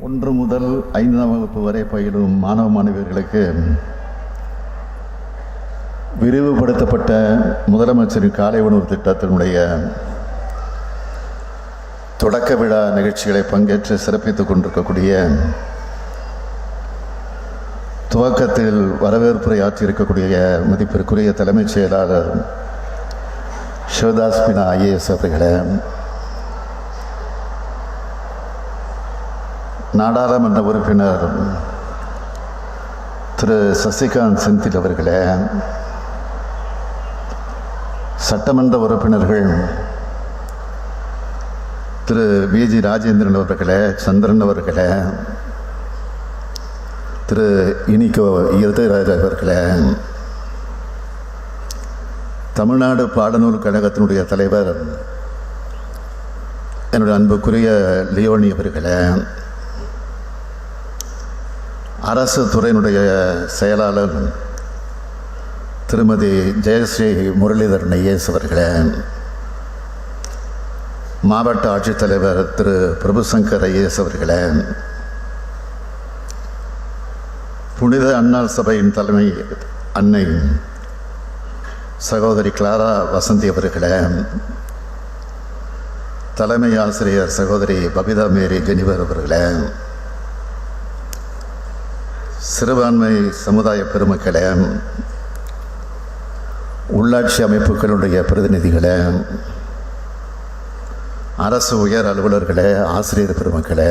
1 முதல் 5ஆம் வகுப்பு வரை பயிலும் மாணவ மாணவியர்களுக்கு விரிவுபடுத்தப்பட்ட முதலமைச்சரின் காலை உணவு திட்டத்தினுடைய தொடக்க விழா நிகழ்ச்சிகளை பங்கேற்று சிறப்பித்துக் கொண்டிருக்கக்கூடிய துவக்கத்தில் வரவேற்புரை ஆற்றியிருக்கக்கூடிய மதிப்பிற்குரிய தலைமைச் செயலாளர் சிவதாஸ் மீனா ஐஏஎஸ் அவர்களே, நாடாளுமன்ற உறுப்பினர் திரு சசிகாந்த் செந்தில் அவர்களே, சட்டமன்ற உறுப்பினர்கள் திரு விஜி ராஜேந்திரன் அவர்களே, சந்திரன் அவர்களே, திரு இனிகோ யதுராஜ் அவர்களே, தமிழ்நாடு பாடநூல் கழகத்தினுடைய தலைவர் என்னுடைய அன்புக்குரிய லியோனி அவர்களே, அரசு துறையினுடைய செயலாளர் திருமதி ஜெயஸ்ரீ முரளிதரன் ஐஏஎஸ் அவர்களே, மாவட்ட ஆட்சித்தலைவர் திரு பிரபுசங்கர் ஐஏஎஸ் அவர்களே, புனித அன்னாள் சபையின் தலைமை அன்னை சகோதரி கிளாரா வசந்தி அவர்களே, தலைமை ஆசிரியர் சகோதரி பபிதா மேரி ஜெனிவர் அவர்களே, சிறுபான்மை சமுதாய பெருமக்களே, உள்ளாட்சி அமைப்புகளுடைய பிரதிநிதிகளே, அரசு உயர் அலுவலர்களே, ஆசிரியர் பெருமக்களே,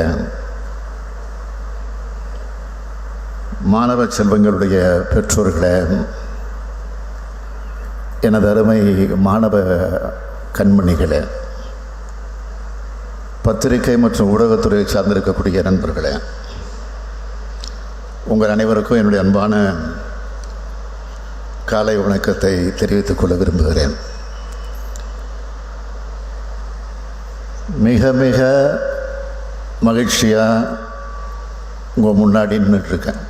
மாணவ செல்வங்களுடைய பெற்றோர்களே, எனது அருமை மாணவ கண்மணிகளே, பத்திரிகை மற்றும் ஊடகத்துறையை சார்ந்திருக்கக்கூடிய நண்பர்களே, உங்கள் அனைவருக்கும் என்னுடைய அன்பான காலை வணக்கத்தை தெரிவித்துக் கொள்ள விரும்புகிறேன். மிக மிக மகிழ்ச்சியாக உங்கள் முன்னாடி நின்றுட்டுருக்கேன்.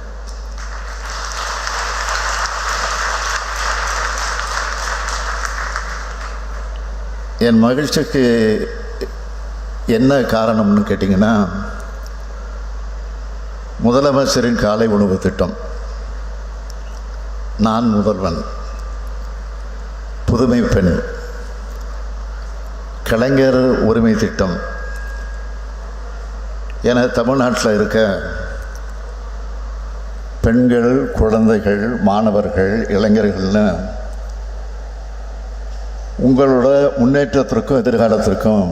என் மகிழ்ச்சிக்கு என்ன காரணம்னு கேட்டிங்கன்னா, முதலமைச்சரின் காலை உணவு திட்டம், நான் முதல்வன், புதுமை பெண், கலைஞர் உரிமை திட்டம் என தமிழ்நாட்டில் இருக்க பெண்கள், குழந்தைகள், மாணவர்கள், இளைஞர்கள்னு உங்களோட முன்னேற்றத்திற்கும் எதிர்காலத்திற்கும்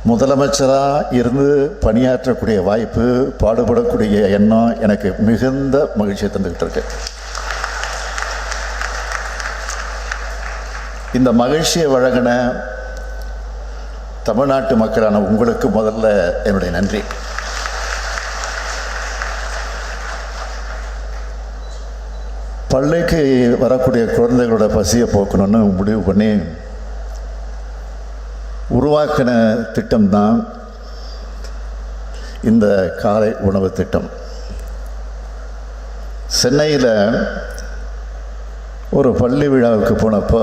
முதலமைச்சராக இருந்து பணியாற்றக்கூடிய வாய்ப்பு, பாடுபடக்கூடிய எண்ணம் எனக்கு மிகுந்த மகிழ்ச்சியை தந்துக்கிட்டு இருக்கு. இந்த மகிழ்ச்சியை வழங்கின தமிழ்நாட்டு மக்களான உங்களுக்கு முதல்ல என்னுடைய நன்றி. பள்ளிக்கு வரக்கூடிய குழந்தைகளோட பசியை போக்கணும்னு முடிவு பண்ணி உருவாக்கின திட்டம்தான் இந்த காலை உணவு திட்டம். சென்னையில் ஒரு பள்ளி விழாவுக்கு போனப்போ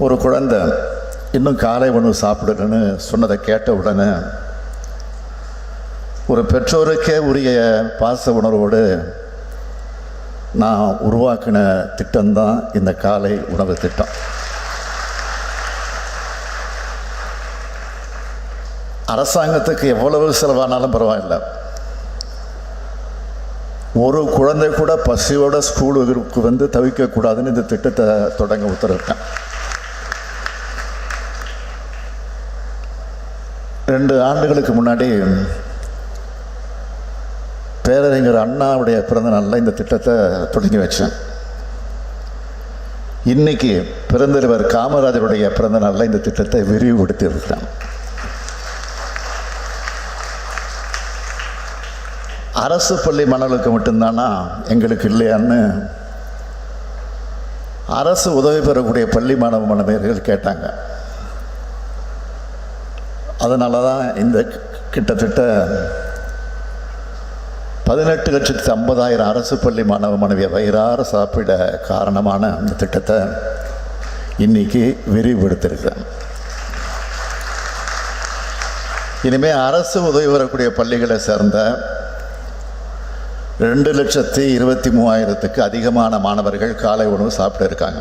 ஒரு குழந்தை இன்னும் காலை உணவு சாப்பிடணுன்னு சொன்னதை கேட்ட உடனே ஒரு பெற்றோருக்கே உரிய பாச உணர்வோடு நான் உருவாக்கின திட்டம்தான் இந்த காலை உணவு திட்டம். அரசாங்கத்துக்கு எவ்வளவு செலவானாலும் பரவாயில்லை, ஒரு குழந்தை கூட பசியோட ஸ்கூலுக்கு வந்து தவிக்கக்கூடாதுன்னு இந்த திட்டத்தை தொடங்க உத்தரவிட்டேன். 2 ஆண்டுகளுக்கு முன்னாடி பேரறிஞர் அண்ணாவுடைய பிறந்த நாளில் இந்த திட்டத்தை தொடங்கி வச்சேன். இன்னைக்கு பெருந்தலைவர் காமராஜருடைய பிறந்த நாளில் இந்த திட்டத்தை விரிவுபடுத்தி இருக்கிறேன். அரசு பள்ளி மாணவர்களுக்கு மட்டும்தானா, எங்களுக்கு இல்லையான்னு அரசு உதவி பெறக்கூடிய பள்ளி மாணவ மாணவியர்கள் கேட்டாங்க. அதனால தான் இந்த கிட்டத்தட்ட 18,50,000 அரசு பள்ளி மாணவ மாணவியை வயிறார சாப்பிட காரணமான இந்த திட்டத்தை இன்னைக்கு விரிவுபடுத்தியிருக்கிறேன். இனிமேல் அரசு உதவி வரக்கூடிய பள்ளிகளை சேர்ந்த 2,23,000க்கு அதிகமான மாணவர்கள் காலை உணவு சாப்பிட்டு இருக்காங்க.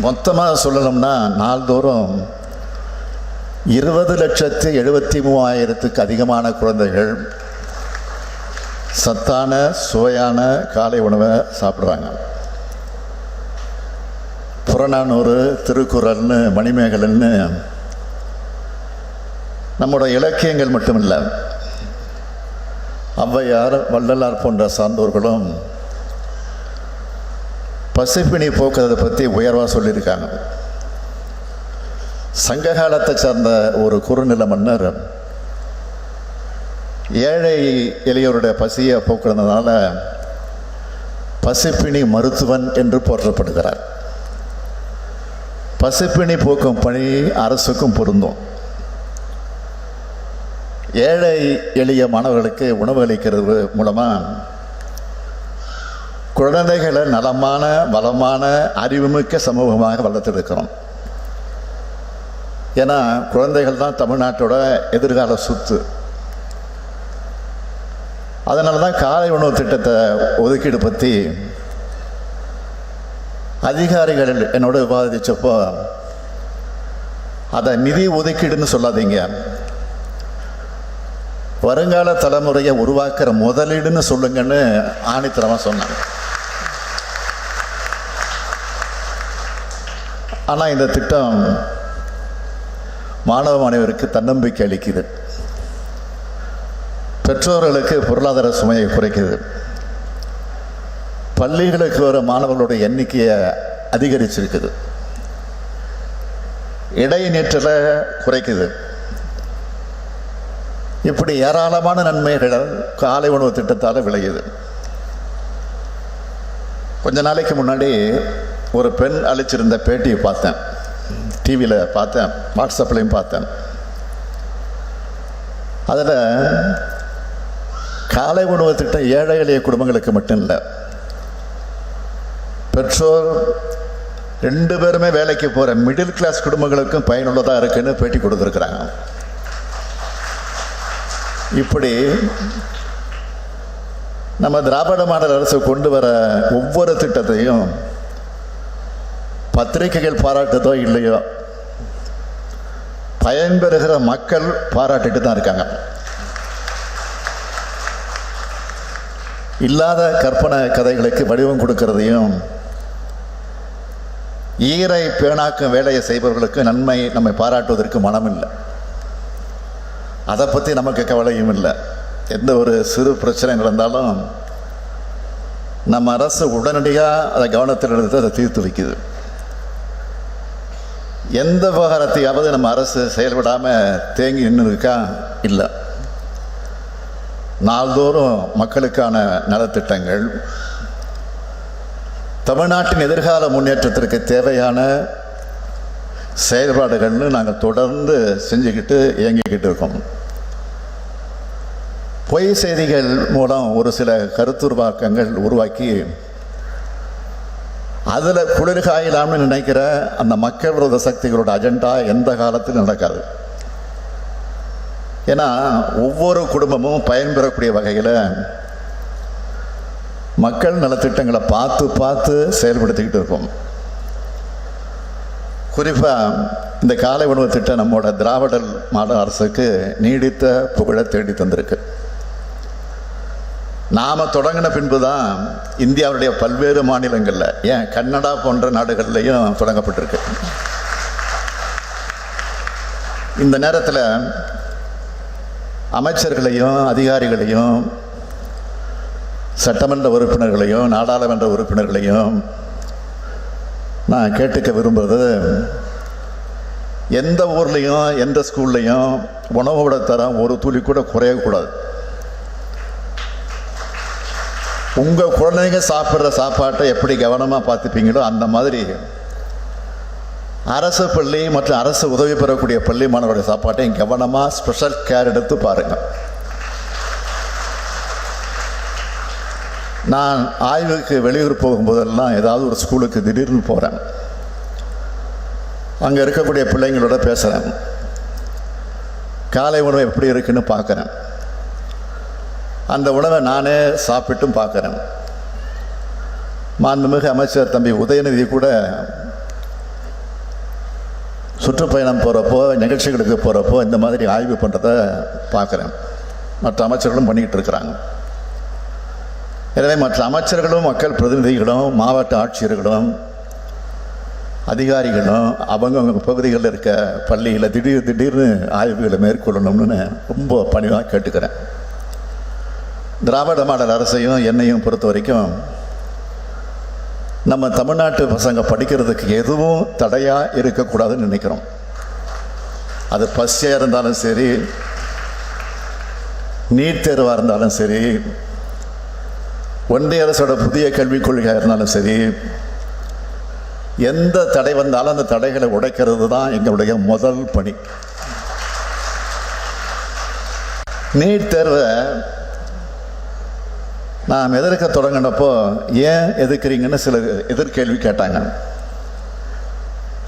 மொத்தமாக சொல்லணும்னா நாள்தோறும் 20,73,000க்கு அதிகமான குழந்தைகள் சத்தான சுவையான காலை உணவை சாப்பிட்றாங்க. புறநானூறு, திருக்குறள்னு, மணிமேகலைன்னு நம்முடைய இலக்கியங்கள் மட்டுமில்லை, ஔவையார், வள்ளலார் போன்ற சான்றோர்களும் பசிப்பினி போக்குறதை பற்றி உயர்வாக சொல்லியிருக்காங்க. சங்க காலத்தை சார்ந்த ஒரு குறுநில மன்னர் ஏழை எளியோருடைய பசியை போக்குறதுனால பசிப்பினி மருத்துவன் என்று போற்றப்படுகிறார். பசிப்பினி போக்கும் பணி அரசுக்கும் பொருந்தும். ஏழை எளிய மாணவர்களுக்கு உணவு அளிக்கிறது மூலமாக குழந்தைகளை நலமான வளமான அறிவுமிக்க சமூகமாக வளர்த்தெடுக்கிறோம். ஏன்னா குழந்தைகள் தான் தமிழ்நாட்டோட எதிர்கால சொத்து. அதனால தான் காலை உணவு திட்டத்தை ஒதுக்கீடு பற்றி அதிகாரிகள் என்னோட விவாதித்தப்போ அதை நிதி ஒதுக்கீடுன்னு சொல்லாதீங்க, வருங்கால தலைமுறையை உருவாக்குற முதலீடுன்னு சொல்லுங்கன்னு ஆணித்தரமாக சொன்னாங்க. ஆனால் இந்த திட்டம் மாணவ மாணவருக்கு தன்னம்பிக்கை அளிக்குது, பெற்றோர்களுக்கு பொருளாதார சுமையை குறைக்குது, பள்ளிகளுக்கு வர மாணவர்களுடைய எண்ணிக்கையை அதிகரிச்சிருக்குது, இடைநிற்றலை குறைக்குது. இப்படி ஏராளமான நன்மைகள் காலை உணவு திட்டத்தால் விளையுது. கொஞ்ச நாளைக்கு முன்னாடி ஒரு பெண் அளிச்சிருந்த பேட்டியை பார்த்தேன், டிவியில் பார்த்தேன், வாட்ஸ்அப்லையும் பார்த்தேன். அதில் காலை உணவு திட்டம் ஏழை எளிய குடும்பங்களுக்கு மட்டும் இல்லை, பெற்றோர் 2 பேருமே வேலைக்கு போகிற மிடில் கிளாஸ் குடும்பங்களுக்கும் பயனுள்ளதாக இருக்குன்னு பேட்டி கொடுத்துருக்குறாங்க. இப்படி நம்ம திராவிட மாடல் அரசு கொண்டு வர ஒவ்வொரு திட்டத்தையும் பத்திரிகைகள் பாராட்டுதோ இல்லையோ பயன்பெறுகிற மக்கள் பாராட்டிட்டு தான் இருக்காங்க. இல்லாத கற்பனை கதைகளுக்கு வடிவம் கொடுக்கறதையும் ஈரை பேணாக்கும் வேலையை செய்பவர்களுக்கு நன்மை நம்மை பாராட்டுவதற்கு மனம் இல்லை. அதை பற்றி நமக்கு கவலையும் இல்லை. எந்த ஒரு சிறு பிரச்சனை நடந்தாலும் நம்ம அரசு உடனடியாக அதை கவனத்தில் எடுத்து அதை தீர்த்து வைக்குது. எந்த விவகாரத்தையாவது நம்ம அரசு செயல்படாமல் தேங்கி நின்று இருக்கா? இல்லை. நாள்தோறும் மக்களுக்கான நலத்திட்டங்கள், தமிழ்நாட்டின் எதிர்கால முன்னேற்றத்திற்கு தேவையான செயல்பாடுகள்னு நாங்கள் தொடர்ந்து செஞ்சுக்கிட்டு இயங்கிக்கிட்டு இருக்கோம். பொய் செய்திகள் மூலம் ஒரு சில கருத்துருவாக்கங்கள் உருவாக்கி அதில் குளிர்காயலாம்னு நினைக்கிற அந்த மக்கள் விரோத சக்திகளோட அஜெண்டா எந்த காலத்திலும் நடக்காது. ஏன்னா ஒவ்வொரு குடும்பமும் பயன்பெறக்கூடிய வகையில் மக்கள் நலத்திட்டங்களை பார்த்து பார்த்து செயல்படுத்திக்கிட்டு இருக்கோம். குறிப்பாக இந்த காலை உணவு திட்டம் நம்மோட திராவிட மாடல் அரசுக்கு நீடித்த புகழை தேடி தந்திருக்கு. நாம் தொடங்கின பின்பு தான் இந்தியாவுடைய பல்வேறு மாநிலங்களில், ஏன் கன்னடா போன்ற நாடுகள்லையும் தொடங்கப்பட்டிருக்கு. இந்த நேரத்தில் அமைச்சர்களையும் அதிகாரிகளையும் சட்டமன்ற உறுப்பினர்களையும் நாடாளுமன்ற உறுப்பினர்களையும் நான் கேட்டுக்க விரும்புவது, எந்த ஊர்லேயும் எந்த ஸ்கூல்லையும் உணவோட தரம் ஒரு துளி கூட குறையக்கூடாது. உங்கள் குழந்தைங்க சாப்பிட்ற சாப்பாட்டை எப்படி கவனமாக பார்த்துப்பீங்களோ அந்த மாதிரி அரசு பள்ளி மற்றும் அரசு உதவி பெறக்கூடிய பள்ளி மாணவருடைய சாப்பாட்டையும் கவனமாக ஸ்பெஷல் கேர் எடுத்து பாருங்கள். நான் ஆய்வுக்கு வெளியூர் போகும்போதெல்லாம் ஏதாவது ஒரு ஸ்கூலுக்கு திடீர்னு போகிறேன். அங்கே இருக்கக்கூடிய பிள்ளைங்களோட பேசுகிறேன். காலை உணவு எப்படி இருக்குன்னு பார்க்குறேன். அந்த உணவை நானே சாப்பிட்டும் பார்க்குறேன். மாண்புமிகு அமைச்சர் தம்பி உதயநிதி கூட சுற்றுப்பயணம் போகிறப்போ, நிகழ்ச்சிகளுக்கு போகிறப்போ இந்த மாதிரி ஆய்வு பண்ணுறத பார்க்குறேன். மற்ற அமைச்சர்களும் பண்ணிக்கிட்டு இருக்கிறாங்க. எனவே மற்ற அமைச்சர்களும், மக்கள் பிரதிநிதிகளும், மாவட்ட ஆட்சியர்களும், அதிகாரிகளும் அவங்க பகுதிகளில் இருக்க பள்ளியில் திடீர்னு ஆய்வுகளை மேற்கொள்ளணும்னு ரொம்ப பணிவாக கேட்டுக்கிறேன். திராவிட மாடல் அரசையும் என்னையும் பொறுத்த வரைக்கும் நம்ம தமிழ்நாட்டு பசங்க படிக்கிறதுக்கு எதுவும் தடையாக இருக்கக்கூடாதுன்னு நினைக்கிறோம். அது பஸ்ஸாக இருந்தாலும் சரி, நீட் தேர்வாக இருந்தாலும் சரி, ஒன்றிய அரசோட புதிய கல்விக் கொள்கையாக இருந்தாலும் சரி, எந்த தடை வந்தாலும் அந்த தடைகளை உடைக்கிறது தான் எங்களுடைய முதல் பணி. நீட் தேர்வை நாம் எதிர்க்க தொடங்கினப்போ ஏன் எதிர்க்கிறீங்கன்னு சில எதிர்கேள்வி கேட்டாங்க.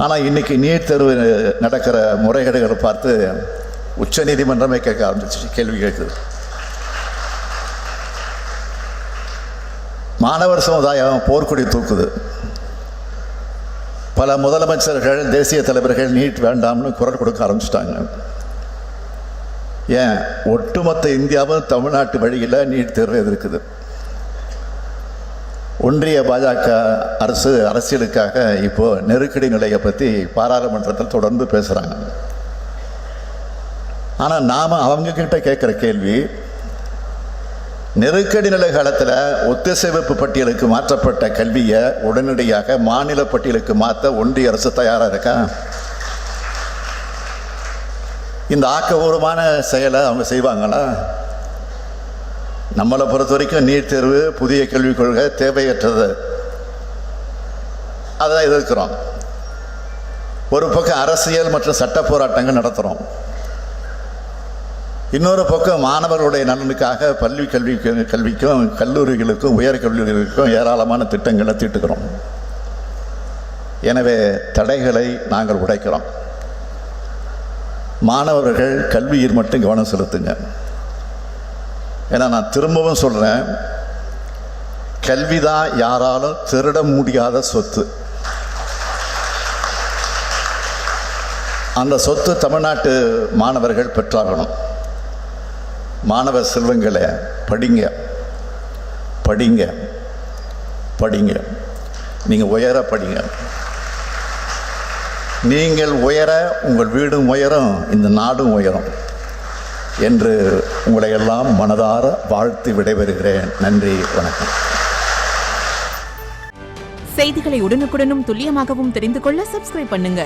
ஆனால் இன்னைக்கு நீட் தேர்வு நடக்கிற முறைகேடுகளை பார்த்து உச்சநீதிமன்றமே கேட்க ஆரம்பிச்சு, கேள்வி கேட்குது. மாணவர் சமுதாயம் போர்க்கொடி தூக்குது. பல முதலமைச்சர்கள், தேசிய தலைவர்கள் நீட் வேண்டாம்னு குரல் கொடுக்க ஆரம்பிச்சிட்டாங்க. ஏன் ஒட்டுமொத்த இந்தியாவும் தமிழ்நாட்டு வழியில் நீட் தேர்வு எதிர்க்குது. ஒன்றிய பாஜக அரசு அரசியலுக்காக இப்போ நெருக்கடி நிலையை பற்றி பாராளுமன்றத்தில் தொடர்ந்து பேசுகிறாங்க. ஆனால் நாம் அவங்க கிட்ட கேட்குற கேள்வி, நெருக்கடி நிலை காலத்தில் ஒத்திசைவு பட்டியலுக்கு மாற்றப்பட்ட கல்வியை உடனடியாக மாநில பட்டியலுக்கு மாற்ற ஒன்றிய அரசு தயாராக இருக்கா? இந்த ஆக்கபூர்வமான செயலை அவங்க செய்வாங்களா? நம்மளை பொறுத்த வரைக்கும் நீட் தேர்வு, புதிய கல்விக் கொள்கை தேவையற்றது, அதை எதிர்க்கிறோம். ஒரு பக்கம் அரசியல் மற்றும் சட்ட போராட்டங்கள் நடத்துகிறோம். இன்னொரு பக்கம் மாணவர்களுடைய நலனுக்காக பள்ளி கல்விக்கும் கல்லூரிகளுக்கும் உயர் கல்லூரிகளுக்கும் ஏராளமான திட்டங்களை தீட்டுக்கிறோம். எனவே தடைகளை நாங்கள் உடைக்கிறோம். மாணவர்கள் கல்வியில் மட்டும் கவனம் செலுத்துங்க. ஏன்னா நான் திரும்பவும் சொல்கிறேன், கல்விதான் யாராலும் திருட முடியாத சொத்து. அந்த சொத்து தமிழ்நாட்டு மாணவர்கள் பெற்றாகணும். மாணவ செல்வங்களை படிங்க, படிங்க, படிங்க. நீங்கள் உயர படிங்க. நீங்கள் உயர உங்கள் வீடும் உயரும், இந்த நாடும் உயரும் என்று உங்களை எல்லாம் மனதார வாழ்த்து விடைபெறுகிறேன். நன்றி, வணக்கம். செய்திகளை உடனுக்குடனும் துல்லியமாகவும் தெரிந்து கொள்ள சப்ஸ்கிரைப் பண்ணுங்க.